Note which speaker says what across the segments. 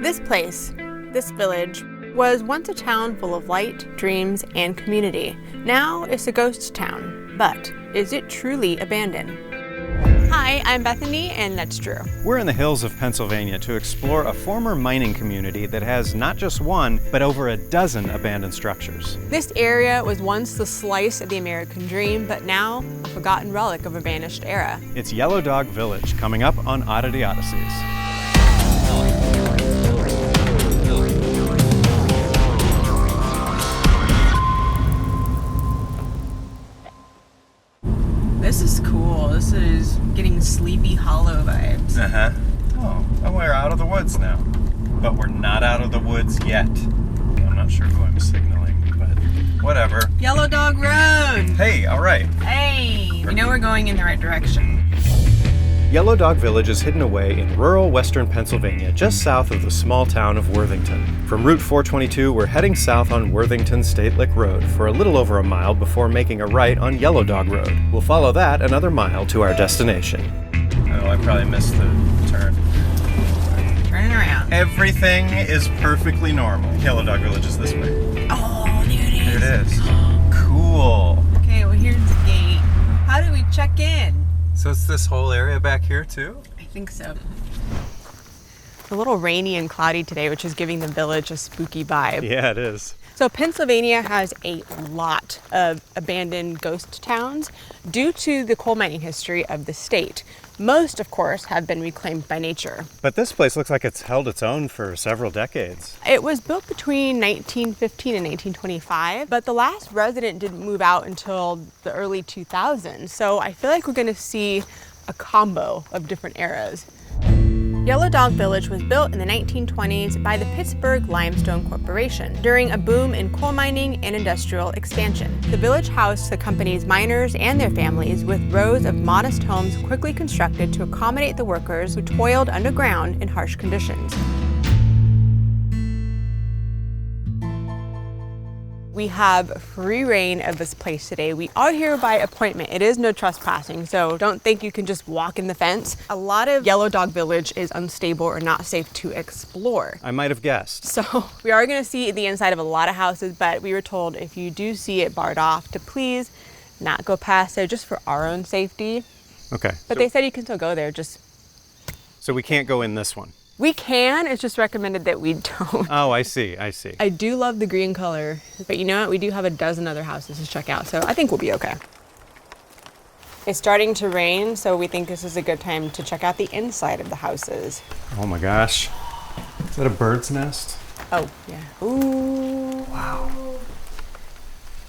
Speaker 1: This place, this village, was once a town full of light, dreams, and community. Now it's a ghost town, but is it truly abandoned? Hi, I'm Bethany, and that's Drew.
Speaker 2: We're in the hills of Pennsylvania to explore a former mining community that has not just one, but over a dozen abandoned structures.
Speaker 1: This area was once the slice of the American dream, but now a forgotten relic of a vanished era.
Speaker 2: It's Yellowdog Village, coming up on Oddity Odysseys.
Speaker 1: This is cool. This is getting Sleepy Hollow vibes.
Speaker 2: Oh, and we're out of the woods now. But we're not out of the woods yet. I'm not sure who I'm signaling, but whatever.
Speaker 1: Yellowdog Road!
Speaker 2: Hey, all right.
Speaker 1: Hey! We know we're going in the right direction.
Speaker 2: Yellowdog Village is hidden away in rural western Pennsylvania, just south of the small town of Worthington. From Route 422, we're heading south on Worthington State Lick Road for a little over a mile before making a right on Yellowdog Road. We'll follow that another mile to our destination. Oh, I probably missed the turn.
Speaker 1: Turning around.
Speaker 2: Everything is perfectly normal. Yellowdog Village is this way.
Speaker 1: Oh, there it is.
Speaker 2: There it is. Cool.
Speaker 1: Okay, well here's the gate. How do we check in?
Speaker 2: So it's this whole area back here too?
Speaker 1: I think so. It's a little rainy and cloudy today, which is giving the village a spooky vibe.
Speaker 2: Yeah, it is.
Speaker 1: So Pennsylvania has a lot of abandoned ghost towns due to the coal mining history of the state. Most, of course, have been reclaimed by nature.
Speaker 2: But this place looks like it's held its own for several decades.
Speaker 1: It was built between 1915 and 1925, but the last resident didn't move out until the early 2000s. So I feel like we're going to see a combo of different eras. Yellowdog Village was built in the 1920s by the Pittsburgh Limestone Corporation during a boom in coal mining and industrial expansion. The village housed the company's miners and their families with rows of modest homes quickly constructed to accommodate the workers who toiled underground in harsh conditions. We have free reign of this place today. We are here by appointment. It is no trespassing, so don't think you can just walk in the fence. A lot of Yellowdog Village is unstable or not safe to explore.
Speaker 2: I might have guessed.
Speaker 1: So we are gonna see the inside of a lot of houses, but we were told if you do see it barred off to please not go past there just for our own safety.
Speaker 2: Okay.
Speaker 1: But they said you can still go there, just.
Speaker 2: So we can't go in this one?
Speaker 1: We can, it's just recommended that we don't.
Speaker 2: Oh, I see, I see.
Speaker 1: I do love the green color, but you know what? We do have a dozen other houses to check out, so I think we'll be okay. It's starting to rain, so we think this is a good time to check out the inside of the houses.
Speaker 2: Oh my gosh. Is that a bird's nest?
Speaker 1: Oh, yeah. Ooh.
Speaker 2: Wow.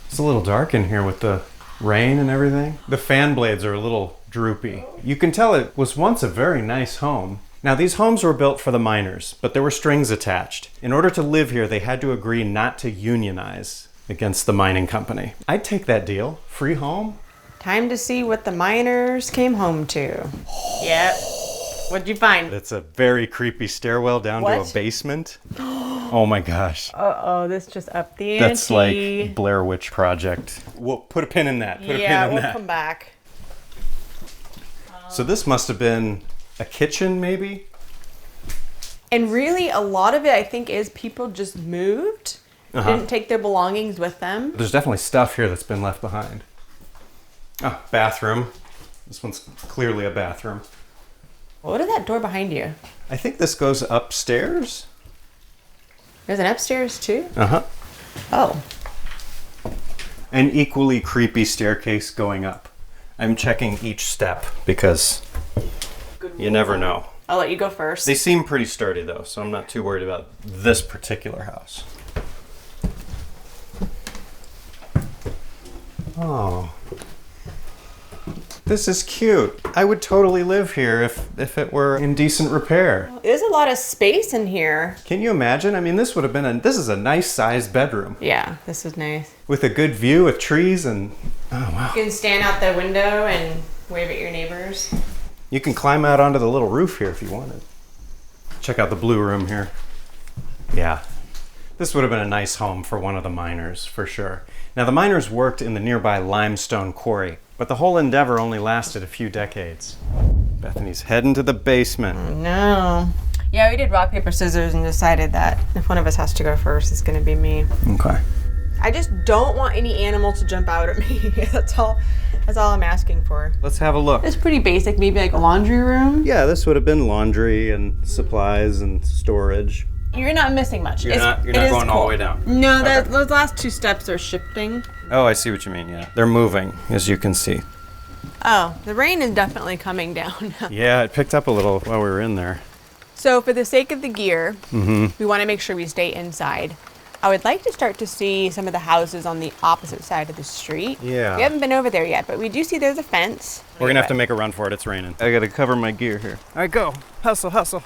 Speaker 2: It's a little dark in here with the rain and everything. The fan blades are a little droopy. You can tell it was once a very nice home. Now, these homes were built for the miners, but there were strings attached. In order to live here, they had to agree not to unionize against the mining company. I'd take that deal. Free home.
Speaker 1: Time to see what the miners came home to. Yep. What'd you find?
Speaker 2: It's a very creepy stairwell down to a basement. Oh my gosh.
Speaker 1: Uh-oh, this just upped the ante.
Speaker 2: That's like Blair Witch Project. We'll put a pin in that.
Speaker 1: Yeah, we'll come back.
Speaker 2: So this must have been a kitchen, maybe?
Speaker 1: And really, a lot of it, I think, is people just moved, didn't take their belongings with them.
Speaker 2: There's definitely stuff here that's been left behind. Oh, bathroom. This one's clearly a bathroom.
Speaker 1: What is that door behind you?
Speaker 2: I think this goes upstairs.
Speaker 1: There's an upstairs, too?
Speaker 2: Uh-huh.
Speaker 1: Oh.
Speaker 2: An equally creepy staircase going up. I'm checking each step because you never know.
Speaker 1: I'll let you go first.
Speaker 2: They seem pretty sturdy though, so I'm not too worried about this particular house. Oh. This is cute. I would totally live here if it were in decent repair.
Speaker 1: There's a lot of space in here.
Speaker 2: Can you imagine? I mean, this would have been this is a nice sized bedroom.
Speaker 1: Yeah, this is nice.
Speaker 2: With a good view of trees and, oh wow.
Speaker 1: You can stand out the window and wave at your neighbors.
Speaker 2: You can climb out onto the little roof here if you wanted. Check out the blue room here. Yeah, this would have been a nice home for one of the miners, for sure. Now, the miners worked in the nearby limestone quarry, but the whole endeavor only lasted a few decades. Bethany's heading to the basement.
Speaker 1: No. Yeah, we did rock, paper, scissors and decided that if one of us has to go first, it's gonna be me.
Speaker 2: Okay.
Speaker 1: I just don't want any animal to jump out at me. That's all I'm asking for.
Speaker 2: Let's have a look.
Speaker 1: It's pretty basic, maybe like a laundry room.
Speaker 2: Yeah, this would have been laundry and supplies and storage.
Speaker 1: You're not missing much.
Speaker 2: You're not going all the way down.
Speaker 1: No, those last 2 steps are shifting.
Speaker 2: Oh, I see what you mean, yeah. They're moving, as you can see.
Speaker 1: Oh, the rain is definitely coming down.
Speaker 2: Yeah, it picked up a little while we were in there.
Speaker 1: So for the sake of the gear, we want to make sure we stay inside. I would like to start to see some of the houses on the opposite side of the street.
Speaker 2: Yeah.
Speaker 1: We haven't been over there yet, but we do see there's a fence.
Speaker 2: We're going to have to make a run for it. It's raining. I got to cover my gear here. All right, go. Hustle, hustle.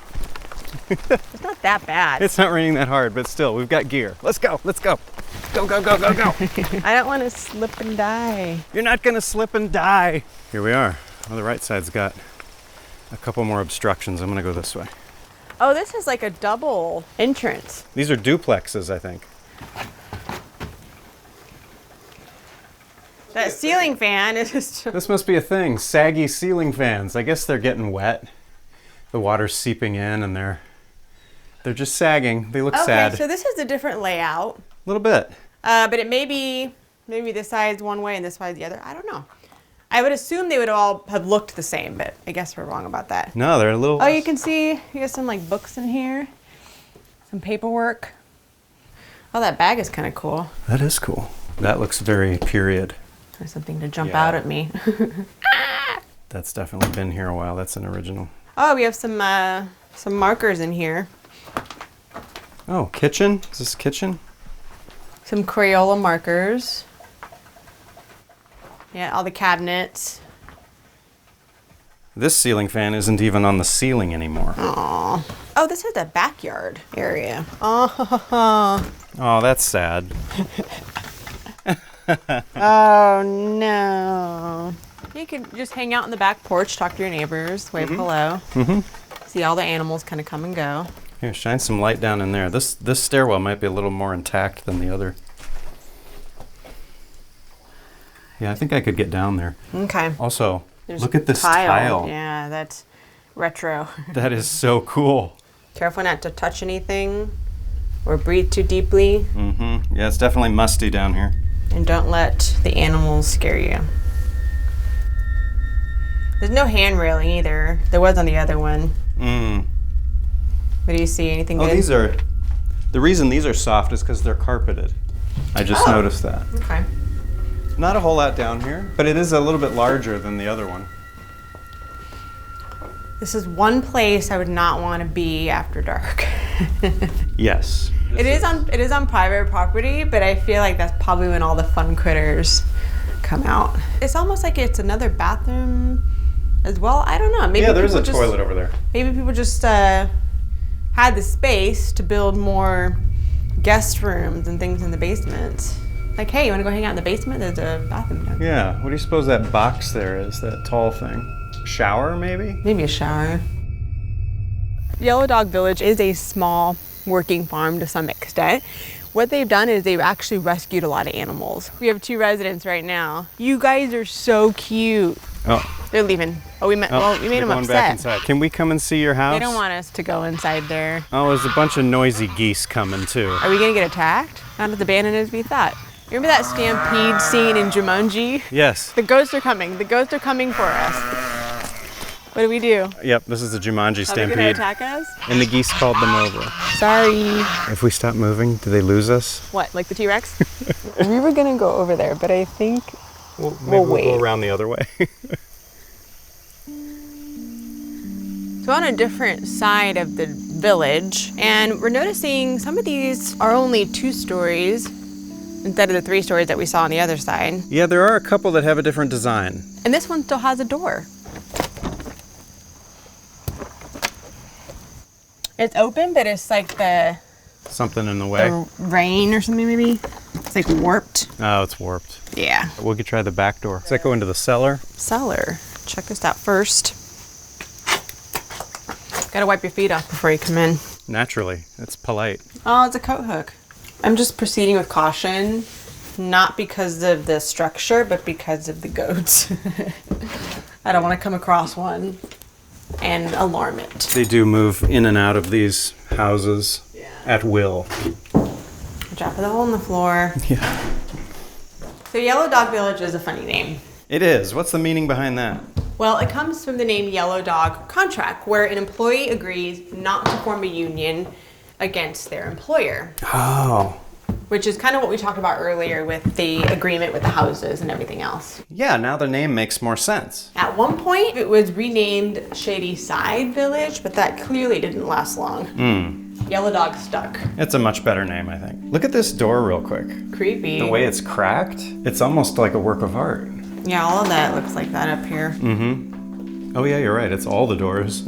Speaker 1: It's not that bad.
Speaker 2: It's not raining that hard, but still, we've got gear. Let's go. Let's go. Go, go, go, go, go.
Speaker 1: I don't want to slip and die.
Speaker 2: You're not going to slip and die. Here we are. Well, the right side's got a couple more obstructions. I'm going to go this way.
Speaker 1: Oh, this is like a double entrance.
Speaker 2: These are duplexes, I think.
Speaker 1: That ceiling fan is just...
Speaker 2: This must be a thing. Saggy ceiling fans. I guess they're getting wet. The water's seeping in and they're just sagging. They look sad.
Speaker 1: Okay, so this is a different layout.
Speaker 2: A little bit.
Speaker 1: But it may be, maybe this side's one way and this side's the other. I don't know. I would assume they would all have looked the same, but I guess we're wrong about that.
Speaker 2: No, they're a little...
Speaker 1: Oh, you can see, you got some like books in here. Some paperwork. Oh, that bag is kind of cool.
Speaker 2: That is cool. That looks very period.
Speaker 1: There's something to jump out at me.
Speaker 2: That's definitely been here a while. That's an original.
Speaker 1: Oh, we have some markers in here.
Speaker 2: Oh, kitchen? Is this kitchen?
Speaker 1: Some Crayola markers. Yeah, all the cabinets.
Speaker 2: This ceiling fan isn't even on the ceiling anymore.
Speaker 1: Aww. Oh, this is the backyard area. Oh,
Speaker 2: Oh, that's sad.
Speaker 1: oh no. You could just hang out in the back porch, talk to your neighbors, wave hello. See all the animals kind of come and go.
Speaker 2: Here, shine some light down in there. This stairwell might be a little more intact than the other. Yeah, I think I could get down there.
Speaker 1: Okay.
Speaker 2: Also,
Speaker 1: There's
Speaker 2: look at this tile.
Speaker 1: Yeah, that's retro.
Speaker 2: That is so cool.
Speaker 1: Careful not to touch anything or breathe too deeply.
Speaker 2: Yeah, it's definitely musty down here.
Speaker 1: And don't let the animals scare you. There's no hand railing either. There was on the other one. What do you see? Anything good?
Speaker 2: These are... The reason these are soft is because they're carpeted. I just noticed that.
Speaker 1: Okay.
Speaker 2: Not a whole lot down here, but it is a little bit larger than the other one.
Speaker 1: This is one place I would not want to be after dark.
Speaker 2: Yes.
Speaker 1: It is on private property, but I feel like that's probably when all the fun critters come out. It's almost like it's another bathroom as well. I don't know. Maybe
Speaker 2: Yeah, there's a toilet over there.
Speaker 1: Maybe people just had the space to build more guest rooms and things in the basement. Like, hey, you want to go hang out in the basement? There's a bathroom down there.
Speaker 2: Yeah. What do you suppose that box there is? That tall thing? Shower, maybe?
Speaker 1: Maybe a shower. Yellow Dog Village is a small working farm to some extent. What they've done is they've actually rescued a lot of animals. We have 2 residents right now. You guys are so cute.
Speaker 2: Oh.
Speaker 1: They're leaving. Oh, we made them
Speaker 2: going
Speaker 1: upset.
Speaker 2: back inside. Can we come and see your house?
Speaker 1: They don't want us to go inside there.
Speaker 2: Oh, there's a bunch of noisy geese coming too.
Speaker 1: Are we gonna get attacked? Not as abandoned as we thought. Remember that stampede scene in Jumanji?
Speaker 2: Yes.
Speaker 1: The ghosts are coming. The ghosts are coming for us. What do we do?
Speaker 2: Yep, this is the Jumanji
Speaker 1: Are they
Speaker 2: stampede.
Speaker 1: gonna attack us?
Speaker 2: And the geese called them over.
Speaker 1: Sorry.
Speaker 2: If we stop moving, do they lose us?
Speaker 1: What, like the T-Rex? We were gonna go over there, but I think
Speaker 2: We'll
Speaker 1: wait.
Speaker 2: go around the other way.
Speaker 1: So on a different side of the village, and we're noticing some of these are only 2 stories instead of the 3 stories that we saw on the other side.
Speaker 2: Yeah, there are a couple that have a different design.
Speaker 1: And this one still has a door. It's open, but it's like the
Speaker 2: Something in the way.
Speaker 1: rain or something maybe. It's like warped.
Speaker 2: Oh, it's warped.
Speaker 1: Yeah.
Speaker 2: We could try the back door. Does that go into the cellar?
Speaker 1: Cellar. Check this out first. Gotta wipe your feet off before you come in.
Speaker 2: Naturally. It's polite.
Speaker 1: Oh, it's a coat hook. I'm just proceeding with caution, not because of the structure, but because of the goats. I don't want to come across one. and alarm it.
Speaker 2: They do move in and out of these houses at will.
Speaker 1: Drop the hole in the floor.
Speaker 2: Yeah.
Speaker 1: So Yellow Dog Village is a funny name.
Speaker 2: It is. What's the meaning behind that?
Speaker 1: Well, it comes from the name Yellow Dog Contract, where an employee agrees not to form a union against their employer.
Speaker 2: Oh.
Speaker 1: Which is kind of what we talked about earlier with the agreement with the houses and everything else.
Speaker 2: Yeah, now the name makes more sense.
Speaker 1: At one point, it was renamed Shady Side Village, but that clearly didn't last long. Yellow Dog stuck.
Speaker 2: It's a much better name, I think. Look at this door real quick.
Speaker 1: Creepy.
Speaker 2: The way it's cracked, it's almost like a work of art.
Speaker 1: Yeah, all of that looks like that up here.
Speaker 2: Oh yeah, you're right. It's all the doors.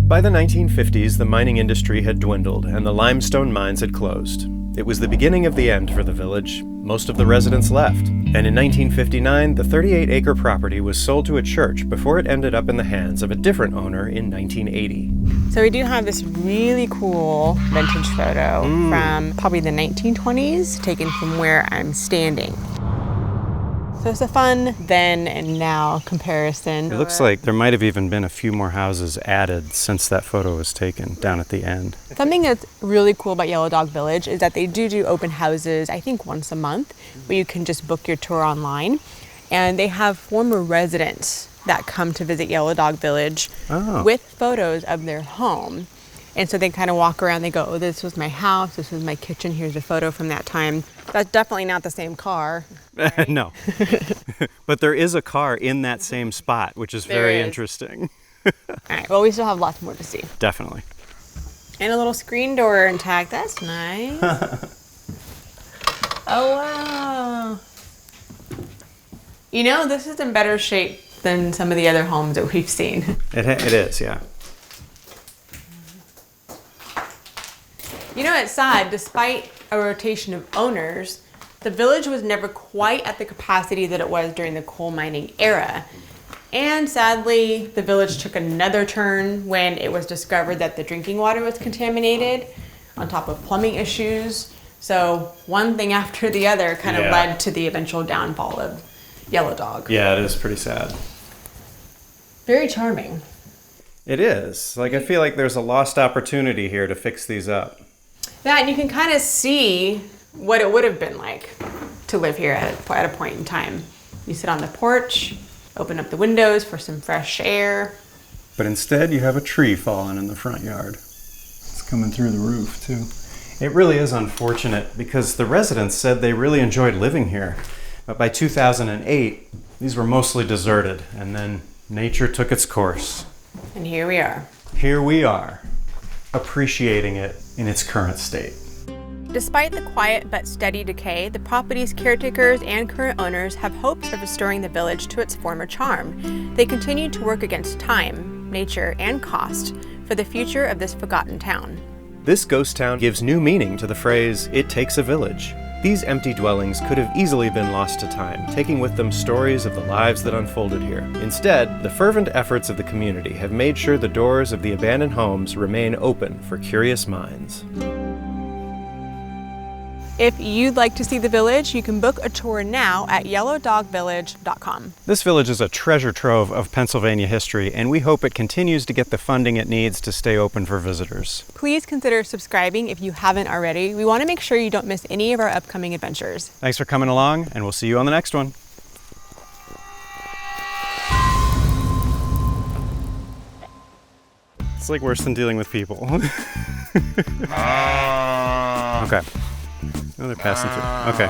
Speaker 2: By the 1950s, the mining industry had dwindled and the limestone mines had closed. It was the beginning of the end for the village. Most of the residents left. And in 1959, the 38-acre property was sold to a church before it ended up in the hands of a different owner in 1980.
Speaker 1: So we do have this really cool vintage photo from probably the 1920s, taken from where I'm standing. So it's a fun then and now comparison.
Speaker 2: It looks like there might have even been a few more houses added since that photo was taken down at the end.
Speaker 1: Something that's really cool about Yellow Dog Village is that they do open houses, I think once a month, where you can just book your tour online. And they have former residents that come to visit Yellow Dog Village with photos of their home. And so they kind of walk around, they go, oh, this was my house, this was my kitchen, here's a photo from that time. That's definitely not the same car. Right?
Speaker 2: No. But there is a car in that same spot, which is very interesting.
Speaker 1: All right, well, we still have lots more to see.
Speaker 2: Definitely.
Speaker 1: And a little screen door intact, that's nice. Oh, wow. You know, this is in better shape than some of the other homes that we've seen.
Speaker 2: It is, yeah.
Speaker 1: You know, it's sad, despite a rotation of owners, the village was never quite at the capacity that it was during the coal mining era. And sadly, the village took another turn when it was discovered that the drinking water was contaminated, on top of plumbing issues. So one thing after the other kind of led to the eventual downfall of Yellow Dog.
Speaker 2: Yeah, it is pretty sad.
Speaker 1: Very charming.
Speaker 2: It is. Like, I feel like there's a lost opportunity here to fix these up.
Speaker 1: Yeah, and you can kind of see what it would have been like to live here at a point in time. You sit on the porch, open up the windows for some fresh air.
Speaker 2: But instead, you have a tree falling in the front yard. It's coming through the roof, too. It really is unfortunate because the residents said they really enjoyed living here. But by 2008, these were mostly deserted, and then nature took its course.
Speaker 1: And here we are.
Speaker 2: Here we are, appreciating it in its current state.
Speaker 1: Despite the quiet but steady decay, the property's caretakers and current owners have hopes of restoring the village to its former charm. They continue to work against time, nature, and cost for the future of this forgotten town.
Speaker 2: This ghost town gives new meaning to the phrase, "It takes a village." These empty dwellings could have easily been lost to time, taking with them stories of the lives that unfolded here. Instead, the fervent efforts of the community have made sure the doors of the abandoned homes remain open for curious minds.
Speaker 1: If you'd like to see the village, you can book a tour now at yellowdogvillage.com.
Speaker 2: This village is a treasure trove of Pennsylvania history, and we hope it continues to get the funding it needs to stay open for visitors.
Speaker 1: Please consider subscribing if you haven't already. We want to make sure you don't miss any of our upcoming adventures.
Speaker 2: Thanks for coming along, and we'll see you on the next one. It's like worse than dealing with people. Okay. Oh, they're passing through. Okay.